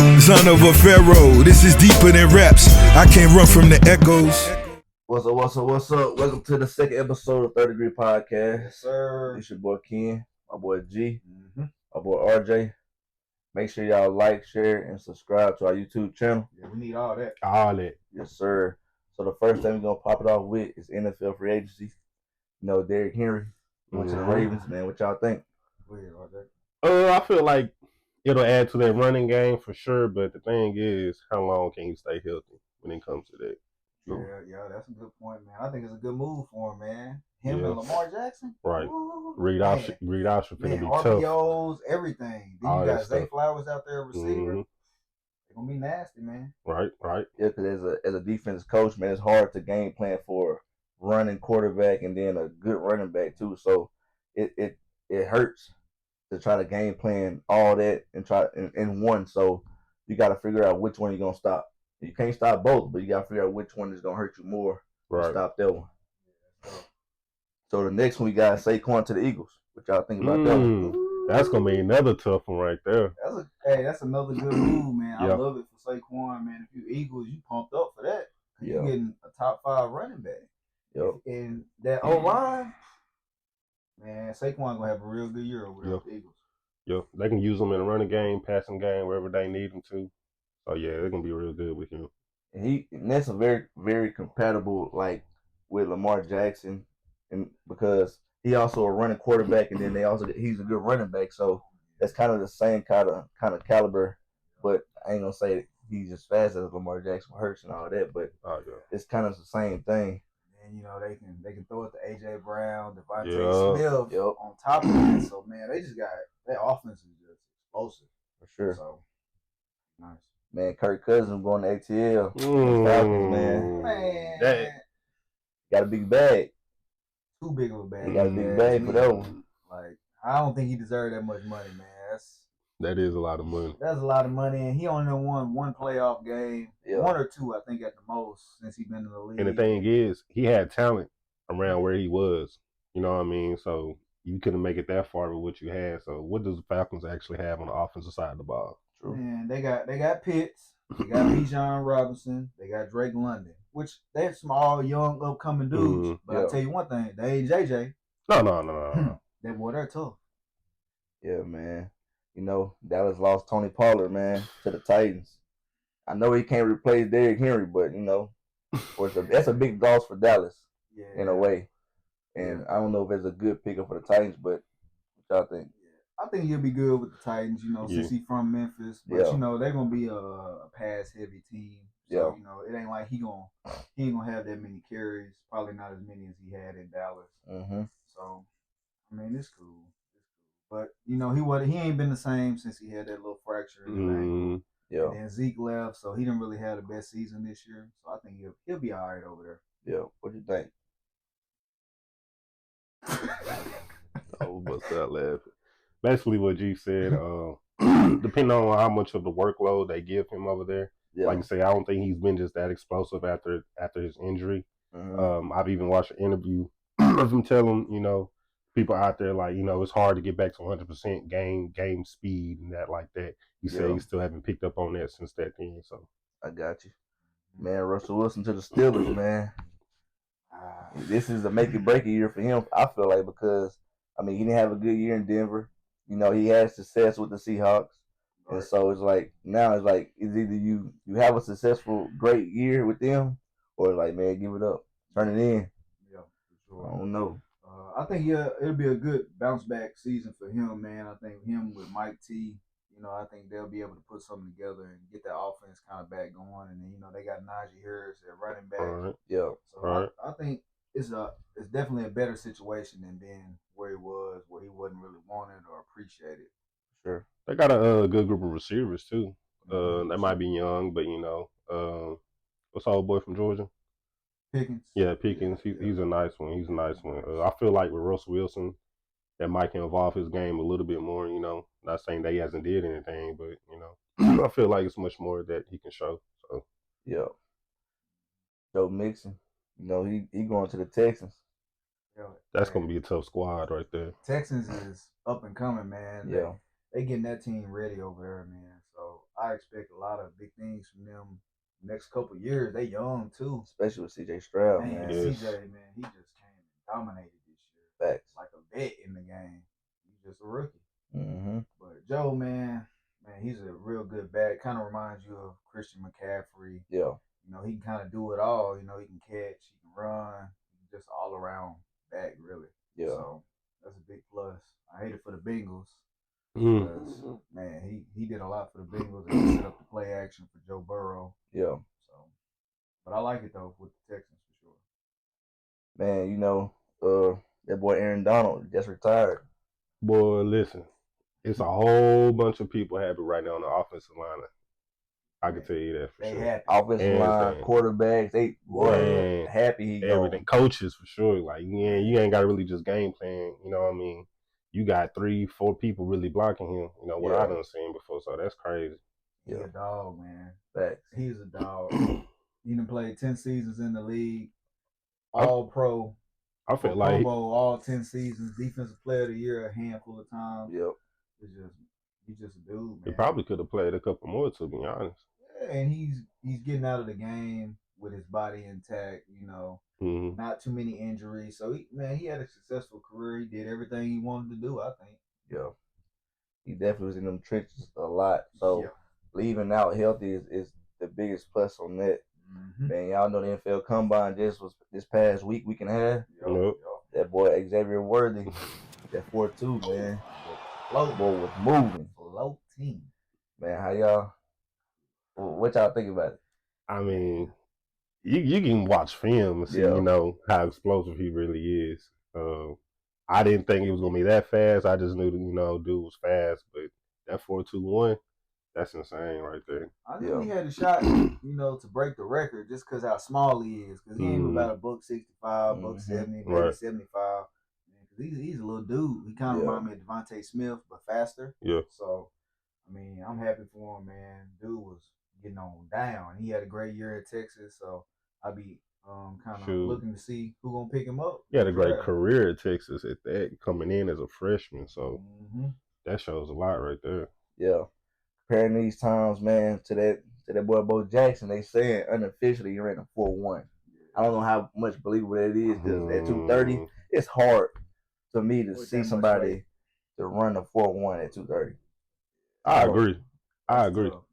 Son of a pharaoh, this is deeper than raps. I can't run from the echoes. What's up? Welcome to the second episode of Third Degree Podcast. Yes, sir. It's your boy Ken, my boy G, Mm-hmm. my boy RJ. Make sure y'all like, share, and subscribe to our YouTube channel. Yeah, we need all that. All that. Yes, sir. So the first thing we're gonna pop it off with is NFL free agency. You know, Derrick Henry went to the Ravens, man. What y'all think? Go ahead, RJ. I feel like it'll add to their running game for sure, but the thing is, how long can he stay healthy when it comes to that? Yeah, that's a good point, man. I think it's a good move for him, man. Him Yeah. and Lamar Jackson. Right. Ooh, Reed man. option finna Man, be tough. RPOs, everything. Then All you that got Zay stuff. Flowers out there, receiver. Mhm. They're gonna be nasty, man. Right. Yeah, because as a defensive coach, man, it's hard to game plan for running quarterback and then a good running back too. So it hurts to try to game plan all that and try in one. So you got to figure out which one you're gonna stop. You can't stop both, but you got to figure out which one is gonna hurt you more. Right. Stop that one. So the next one we got Saquon to the Eagles. What y'all think about that one? That's gonna be another tough one right there. That's another good move, man. I Yep. love it for Saquon, man. If you Eagles, you pumped up for that. Yeah. You're getting a top 5 running back. Yep. And that O-line, man, Saquon gonna have a real good year over there with the Eagles. Yeah, they can use him in the running game, passing game, wherever they need him to. So yeah, they're gonna be real good with him. And that's a very, very compatible like with Lamar Jackson, and because he also a running quarterback, and then he's a good running back, so that's kind of the same kind of caliber. But I ain't gonna say he's as fast as Lamar Jackson, Hurts, and all that, but it's kind of the same thing. And you know they can throw it to AJ Brown, Devontae Smith Yep. on top of that. So man, they just got their offense is just explosive For sure. So nice. Man, Kirk Cousins going to ATL. Falcons, man. Man, Got a big bag. too big of a bag. He got a big bag for that one. Like I don't think he deserved that much money, man. That is a lot of money. That's a lot of money, and he only won one playoff game, one or two, I think, at the most, since he's been in the league. And the thing is, he had talent around where he was. You know what I mean? So you couldn't make it that far with what you had. So what does the Falcons actually have on the offensive side of the ball? True. Man, they got Pitts, they got Bijan Robinson, they got Drake London, which they're some all young upcoming dudes. But I'll tell you one thing, they ain't JJ. No. That boy, they're tough. Yeah, man. You know, Dallas lost Tony Pollard, man, to the Titans. I know he can't replace Derrick Henry, but, you know, that's a big loss for Dallas in a way. And I don't know if it's a good pickup for the Titans, but what y'all think? I think he'll be good with the Titans, you know, since he's from Memphis. But, you know, they're going to be a pass-heavy team. So, you know, it ain't like he ain't going to have that many carries, probably not as many as he had in Dallas. Mm-hmm. So, I mean, it's cool. But you know, he ain't been the same since he had that little fracture in the ankle. Yeah. And then Zeke left, so he didn't really have the best season this year. So I think he'll be all right over there. Yeah. What do you think? I was busting out laughing. Basically, what G said. Depending on how much of the workload they give him over there, like you say, I don't think he's been just that explosive after his injury. Mm-hmm. I've even watched an interview of him telling, you know, people out there, like, you know, it's hard to get back to 100% game speed and that like that. He said he still haven't picked up on that since that thing. So I got you, man. Russell Wilson to the Steelers, man. This is a make it break year for him. I feel like, because I mean, he didn't have a good year in Denver. You know, he had success with the Seahawks, and so it's like now it's like it's either you have a successful great year with them, or like, man, give it up, turn it in. Yeah, for sure. I don't know. I think it'll be a good bounce back season for him, man. I think him with Mike T, you know, I think they'll be able to put something together and get that offense kind of back going. And then, you know, they got Najee Harris at running back. Yeah. So I think it's definitely a better situation than being where he wasn't really wanted or appreciated. Sure. They got a good group of receivers too. They might be young, but you know, what's the old boy from Georgia? Pickens. Yeah, Pickens. He's a nice one. He's a nice one. I feel like with Russell Wilson, that might can evolve his game a little bit more. You know, not saying that he hasn't did anything, but you know, I feel like it's much more that he can show. So yeah, Joe Mixon. You know, he going to the Texans. That's gonna be a tough squad right there. Texans is up and coming, man. Yeah, they getting that team ready over there, man. So I expect a lot of big things from them next couple years. They young too. Especially with CJ Stroud, Man, man. Yes. CJ, man, he just came and dominated this year. Facts. Like a vet in the game. He's just a rookie. Mm-hmm. But Joe, man, he's a real good back. Kind of reminds you of Christian McCaffrey. Yeah. You know, he can kind of do it all. You know, he can catch, he can run, he's just all around back, really. Yeah. So that's a big plus. I hate it for the Bengals. Mm. Because, man, he did a lot for the Bengals and set up the play action for Joe Burrow. Yeah. So, but I like it though with the Texans for sure. Man, you know, that boy Aaron Donald just retired. Boy, listen, it's a whole bunch of people happy right now on the offensive line. I can tell you that for They sure. happy. Offensive line, Everything. quarterbacks, they Man, happy he Everything, gone. coaches for sure. Like, yeah, you ain't got to really just game plan. You know what I mean? You got 3-4 people really blocking him. You know what I done seen before, so that's crazy. He a dog, man. Facts. He's a dog. He done played 10 seasons in the league. All pro. I feel Pro like Bowl all 10 seasons. Defensive player of the year a handful of times. Yep. He's just a dude, man. he probably could have played a couple more, to be honest. Yeah, and he's getting out of the game with his body intact, you know. Mm-hmm. Not too many injuries. So he had a successful career. He did everything he wanted to do, I think. Yeah. He definitely was in them trenches a lot. So Yeah. leaving out healthy is the biggest plus on that. Mm-hmm. Man, y'all know the NFL Combine just was this past week and a half. Yep. That boy Xavier Worthy, that 4.2, man. That boy was moving. Floating. Man, how y'all? What y'all think about it? I mean, you can watch film and see, Yeah. you know, how explosive he really is. I didn't think it was gonna be that fast. I just knew that, you know, dude was fast, but that 4.21, that's insane right there. I knew he had a shot, you know, to break the record just because how small he is. Because he ain't about a $165, $170, maybe Right. 75. Because he's a little dude. He kind of reminds me of Devontae Smith, but faster. Yeah. So, I mean, I'm happy for him, man. Dude was getting on down. He had a great year at Texas, so I'll be kind of looking to see who gonna pick him up. He had a great career at Texas at that, coming in as a freshman. So Mm-hmm. that shows a lot right there. Yeah. Comparing these times, man, to that boy Bo Jackson, they saying unofficially he ran a 4.1. I don't know how much believable that is because at 230, it's hard for me to see somebody to run a 4.1 at 230. I agree. Tough.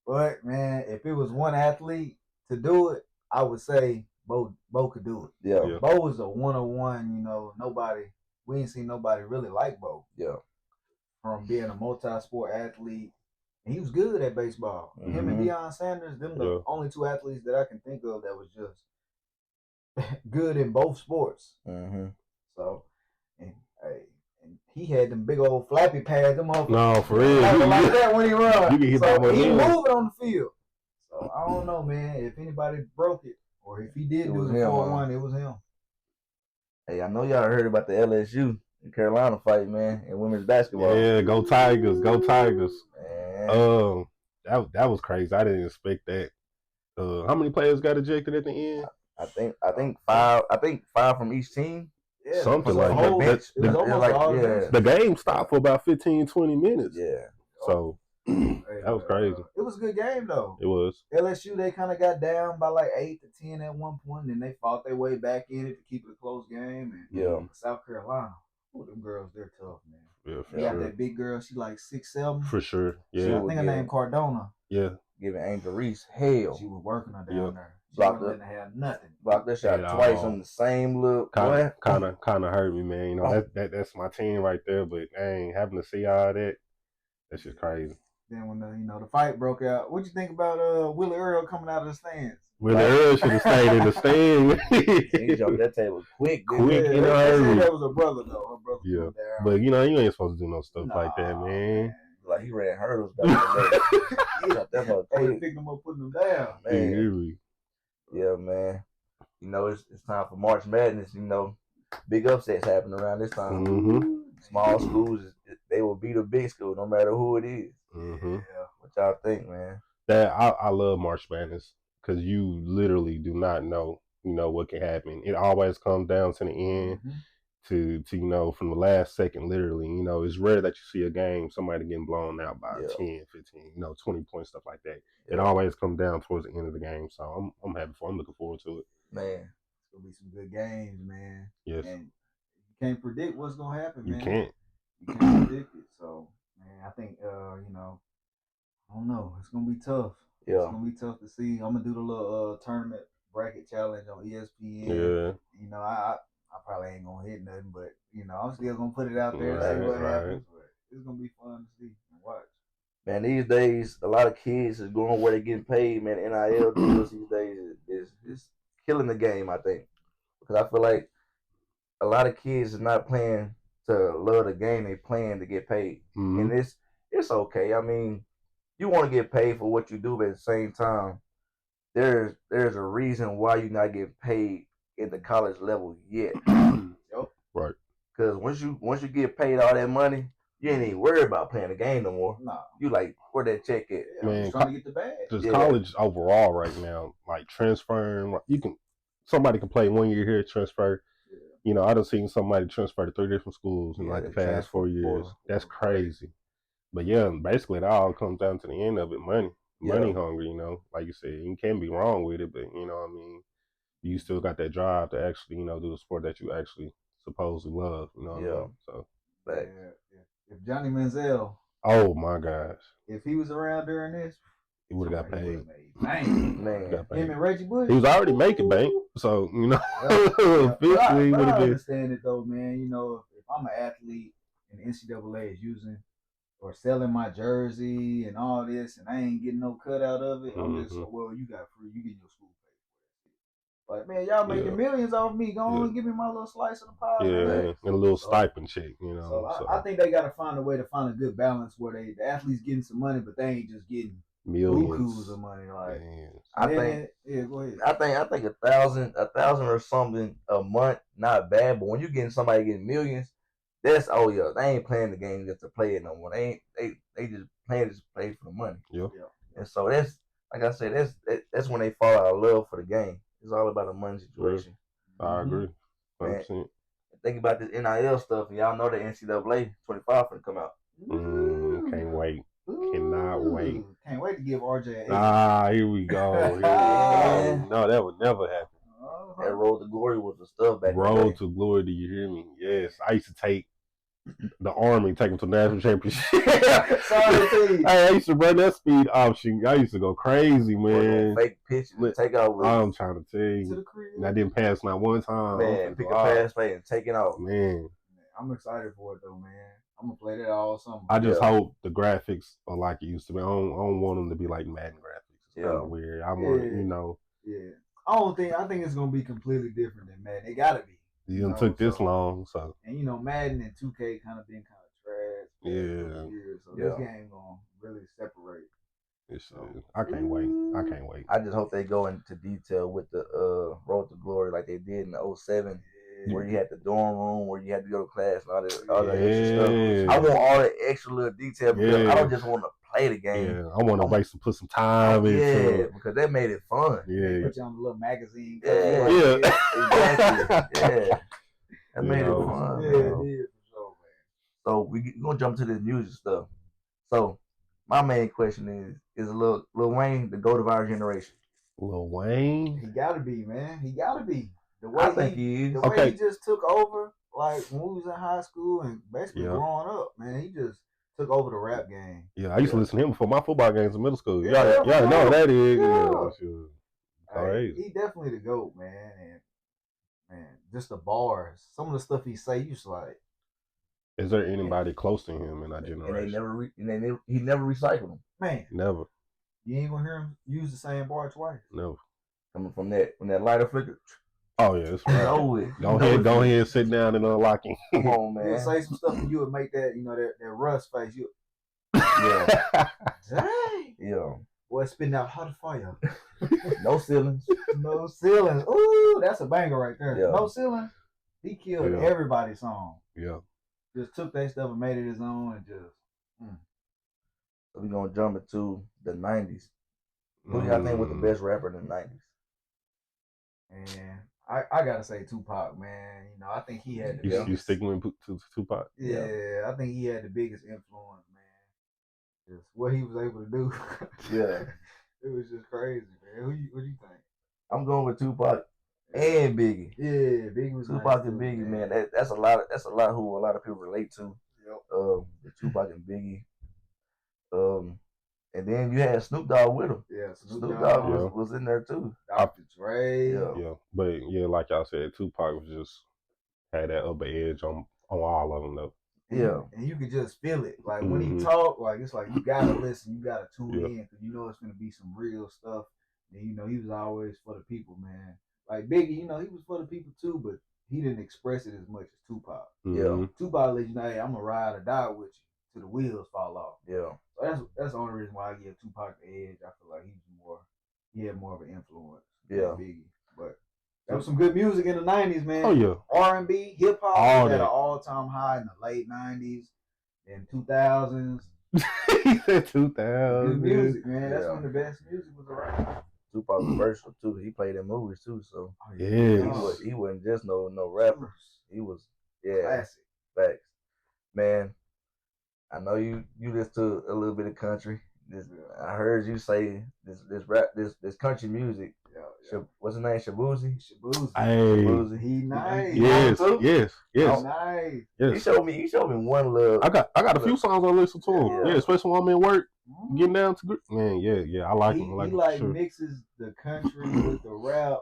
But man, if it was one athlete to do it, I would say Bo could do it. Yeah. Bo was a 101, you know, we ain't seen nobody really like Bo. Yeah. From being a multi-sport athlete. And he was good at baseball. Mm-hmm. Him and Deion Sanders, them the only two athletes that I can think of that was just good in both sports. Mm-hmm. So, and he had them big old flappy pads. Them No, for real. Like that when he run. You can hit that one. He moving on the field. So I don't know, man. If anybody broke it, or if he did do the 4.1, it was him. Hey, I know y'all heard about the LSU and Carolina fight, man, in women's basketball. Yeah, go Tigers, go Tigers. Man. That was crazy. I didn't expect that. How many players got ejected at the end? I think five. I think 5 from each team. Yeah, Something like that. It was almost all bench. The game stopped for about 15, 20 minutes. Yeah. So that was crazy. It was a good game though. It was. LSU, they kind of got down by like 8-10 at one point, and then they fought their way back in it to keep it a close game. And Yeah. South Carolina, them girls, they're tough, man. Yeah, for They got sure. that big girl. She like 6'7". For sure. I Yeah. think her name Cardona. Yeah. Giving Angel Reese hell. She was working her down there. She Blocked wasn't letting her have nothing. Blocked that shot Yeah. twice on the same look. Kind of hurt me, man. You know, that's my team right there. But dang, having to see all that, that's just crazy. Then when the fight broke out, what'd you think about Willie Earl coming out of the stands? Willie Earl should have stayed in the stand. He jumped that table quick. Quick, Yeah, you know, they hurry. said that was her brother though. Her brother Yeah. was down. But you know, you ain't supposed to do no stuff like that, man. Like he ran hurdles back in the day. He jumped that mother They quick. picked him up, putting him down. Man. Yeah, man. You know, it's time for March Madness. You know, big upsets happen around this time. Mm-hmm. Small schools, they will beat a big school no matter who it is. Mm-hmm. Yeah. What y'all think, man? That I love March Madness because you literally do not know, you know, what can happen. It always comes down to the end. Mm-hmm. to from the last second, literally. It's rare that you see a game somebody getting blown out by 10, 15, 20 points, stuff like that. It always comes down towards the end of the game. So I'm happy for. I'm looking forward to it. Man, it's gonna be some good games, man. Yes. And you can't predict what's gonna happen, man. You can't predict it. So, man, I think I don't know. It's gonna be tough. Yeah. It's gonna be tough to see. I'm gonna do the little tournament bracket challenge on ESPN. Yeah. I probably ain't gonna hit nothing, but I'm still gonna put it out there and see what happens. But it's gonna be fun to see and watch. Man, these days a lot of kids is going where they getting paid. Man, NIL deals these days is killing the game. I think because I feel like a lot of kids is not playing to love the game; they playing to get paid, and it's okay. I mean, you want to get paid for what you do, but at the same time, there's a reason why you're not getting paid at the college level yet. Right. Because once you get paid all that money, you ain't even worried about playing the game no more. No. You like where that check at? Yeah, I'm just trying to get the bag. Just college overall right now, like transferring, somebody can play 1 year here, transfer. Yeah. I done seen somebody transfer to 3 different schools in like the past 4 years. That's crazy. But yeah, basically it all comes down to the end of it, money. Money hungry, like you said. You can't be wrong with it, but what I mean? You still got that drive to actually, do the sport that you actually supposedly love, what I mean? So if Johnny Manziel, oh my gosh, if he was around during this, he would have got paid. Man. Him and Reggie Bush. He was already making bank, so officially he would have been. I understand it though, man. If I'm an athlete and the NCAA is using or selling my jersey and all this, and I ain't getting no cut out of it, I'm just you got free, you get your school paid for it. Like, man, y'all making millions off me. Go on and give me my little slice of the pie. Yeah, and a little stipend check, So I think they got to find a way to find a good balance where the athletes getting some money, but they ain't just getting millions of money. Like, go ahead. I think 1,000 or something a month, not bad. But when you getting somebody getting millions, that's they ain't playing the game just to play it no more. They just playing to play for the money. Yeah. And so that's like I said, that's when they fall out of love for the game. It's all about the money situation. I agree. 100%. Man, think about this NIL stuff, and y'all know the NCAA 25 finna come out. Can't wait. Cannot wait. Can't wait to give RJ. Here we go. No, that would never happen. That Road to Glory was the stuff back then. Road to Glory, do you hear me? Yes. I used to take the Army, take them to national championship. I used to run that speed option. I used to go crazy, man. Fake pitches, take out with. I'm trying to tell you. And I didn't pass not one time. Man, pick a pass fake and take it off. Man. I'm excited for it though, man. I'm gonna play that all summer. I just hope the graphics are like it used to be. I don't want them to be like Madden graphics. It's kind of weird. I want Yeah. I think it's gonna be completely different than Madden. It gotta be. It took this long, so. And Madden and 2K kind of been kind of trash. Yeah. So this game gonna really separate. I can't wait. I just hope they go into detail with the Road to Glory like they did in the 07. Where you had the dorm room, where you had to go to class, and all that extra stuff. I want all that extra little detail because I don't just want to play the game. Yeah, I want to put some time into it. Because that made it fun. They put you on a little magazine. Yeah. Exactly. That made it fun. Yeah, it did for sure, man. So we're going to jump to this music stuff. So my main question is Lil Wayne the GOAT of our generation? Lil Wayne? He got to be, man. He got to be. I think he is. The way he just took over, like when we was in high school and basically growing up, man, he just took over the rap game. Yeah, I used to listen to him before my football games in middle school. Y'all know what that is. He definitely the GOAT, man. And man, just the bars, some of the stuff he say, you just like. Is there anybody close to him in our generation? And he never recycled them. Man, never. You ain't gonna hear him use the same bar twice. Never. Coming from that lighter flicker. Oh yeah, that's right. Go ahead, sit down and unlock him. Come on, man. He'll say some stuff and you would make that, that Russ face. Dang. Yeah. Boy, spitting out hot fire. No ceilings. No ceilings. Ooh, that's a banger right there. Yeah. No ceilings. He killed everybody's song. Yeah. Just took that stuff and made it his own and just. So we're gonna jump into the 90s. Who y'all think was the best rapper in the 90s? And I gotta say Tupac, man. You know, I think he had the You biggest. sticking with Tupac? Yeah, I think he had the biggest influence, man. Just what he was able to do. Yeah. It was just crazy, man. What do you think? I'm going with Tupac and Biggie. Yeah, Biggie was Tupac nice and too, Biggie, man. That's a lot. That's a lot who a lot of people relate to. Yep. The Tupac and Biggie. And then you had Snoop Dogg with him. Yeah, Snoop Dogg was in there too. Dr. Dre. Yeah, but yeah, like y'all said, Tupac was just had that upper edge on all of them though. Yeah, and you could just feel it. Like when Mhm. he talk, like it's like you gotta listen, you gotta tune Yeah. in because you know it's gonna be some real stuff. And you know he was always for the people, man. Like Biggie, you know he was for the people too, but he didn't express it as much as Tupac. Mhm. Tupac let you know, hey, I'm gonna ride or die with you till the wheels fall off. yeah, So that's the only reason why I give Tupac the edge. I feel like he had more of an influence Yeah. than Biggie. But there was some good music in the '90s, man. Oh yeah. R&B, hip hop All was at that. an all-time high in the late '90s and 2000s. He said Good 2000. music, man. That's Yeah. when the best music was around. Tupac was versatile too. He played in movies too, so Yes. he wasn't just no rapper. He was Classic. facts. Man, I know you listen to a little bit of country. I heard you say this country music. What's his name? Shabuzi. Hey. Shabuzi. He nice. Yes. too? Yes. Yes. Nice. You Yes. showed me one little. I got a few songs I listen to him. Yeah. Yeah, especially when I'm in work, getting down to man. Yeah. I like him. I He him, like sure. mixes the country with the rap,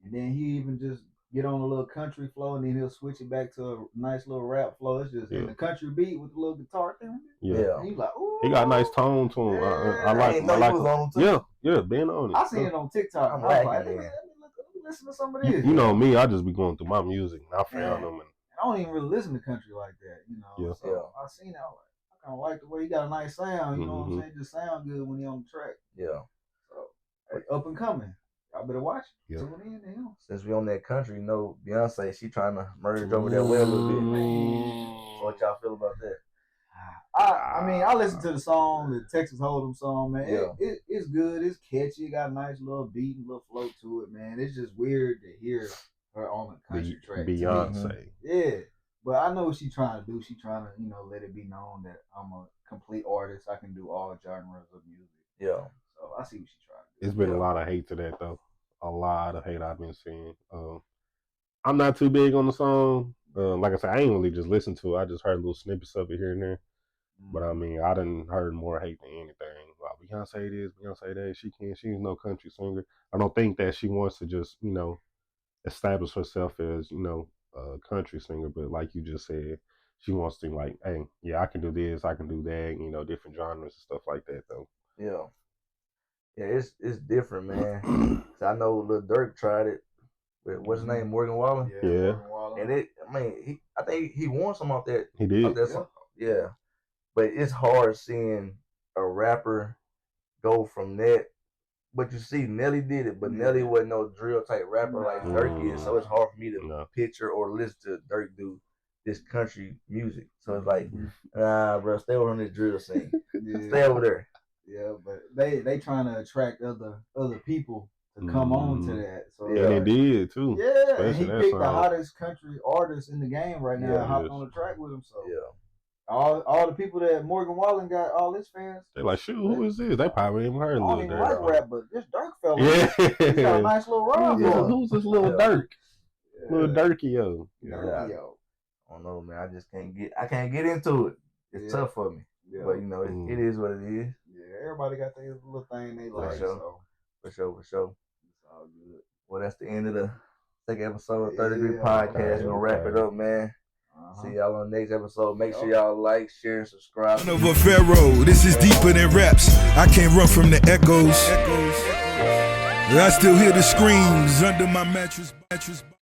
and then he even just get on a little country flow, and then he'll switch it back to a nice little rap flow. It's just in the country beat with a little guitar thing. Yeah. And he's like, ooh. He got a nice tone to him. I I like didn't him. know I he like was him. on too. Yeah, been on it. I seen it on TikTok. I'm I was like, liking let it. me listen to some of this. You know me, I just be going through my music. And I found them. And I don't even really listen to country like that, you know. Yeah. So I seen it. I was like, I kind of like the way he got a nice sound. You know what I'm Mhm. saying? Just sound good when he on the track. Yeah. So hey, up and coming. Y'all better watch it. Yeah. Tune in to him. Since we on that country, you know, Beyonce, she trying to merge over that way a little bit, man. So what y'all feel about that? I mean, I listened to the song, the Texas Hold'em song, man. Yeah. It's good. It's catchy. It got a nice little beat and little flow to it, man. It's just weird to hear her on a country track. Beyonce. Yeah. But I know what she's trying to do. She's trying to, you know, let it be known that I'm a complete artist. I can do all genres of music. Yeah. So I see what she's trying to do. It's been a lot of hate to that though. A lot of hate I've been seeing. I'm not too big on the song. Like I said, I ain't really just listened to it. I just heard little snippets of it here and there. But I mean, I done heard more hate than anything. Like Beyonce this, Beyonce that. She's no country singer. I don't think that she wants to just, you know, establish herself as, you know, a country singer. But like you just said, she wants to like, hey, yeah, I can do this, I can do that, you know, different genres and stuff like that though. Yeah. Yeah, it's different, man. I know Lil Durk tried it with what's his name, Morgan Wallen. Yeah. And I think he won some off that. He did. Off that song. Yeah. But it's hard seeing a rapper go from that. But you see, Nelly did it, but Nelly wasn't no drill type rapper like Durk is. So it's hard for me to picture or listen to Durk do this country music. So it's like, bro, stay over on this drill scene. Stay over there. Yeah, but they trying to attract other people to come on to that. So and they did too. Yeah, and he Especially that picked the song. hottest country artist in the game right now and hopped on the track with him. So Yeah. all the people that Morgan Wallen got, all his fans, They're like, shoot, who is this? They probably even heard I don't Lil even Durk. like rap, but this Durk fella, Yeah. he got a nice little rhyme. Who's this little Durk? Little Durky-o. Yeah. I don't know, man. I just can't get into it. It's tough for me. Yeah. But you know, it is what it is. Yeah, everybody got their little thing they like. sure. So For sure. it's all good. Well, that's the end of the second episode of 30 Degree Podcast. We're gonna wrap it up, man. See y'all on the next episode. Make sure y'all like, share, and subscribe. Son of a pharaoh, this is deeper than raps. I can't run from the echoes. I still hear the screams under my mattress.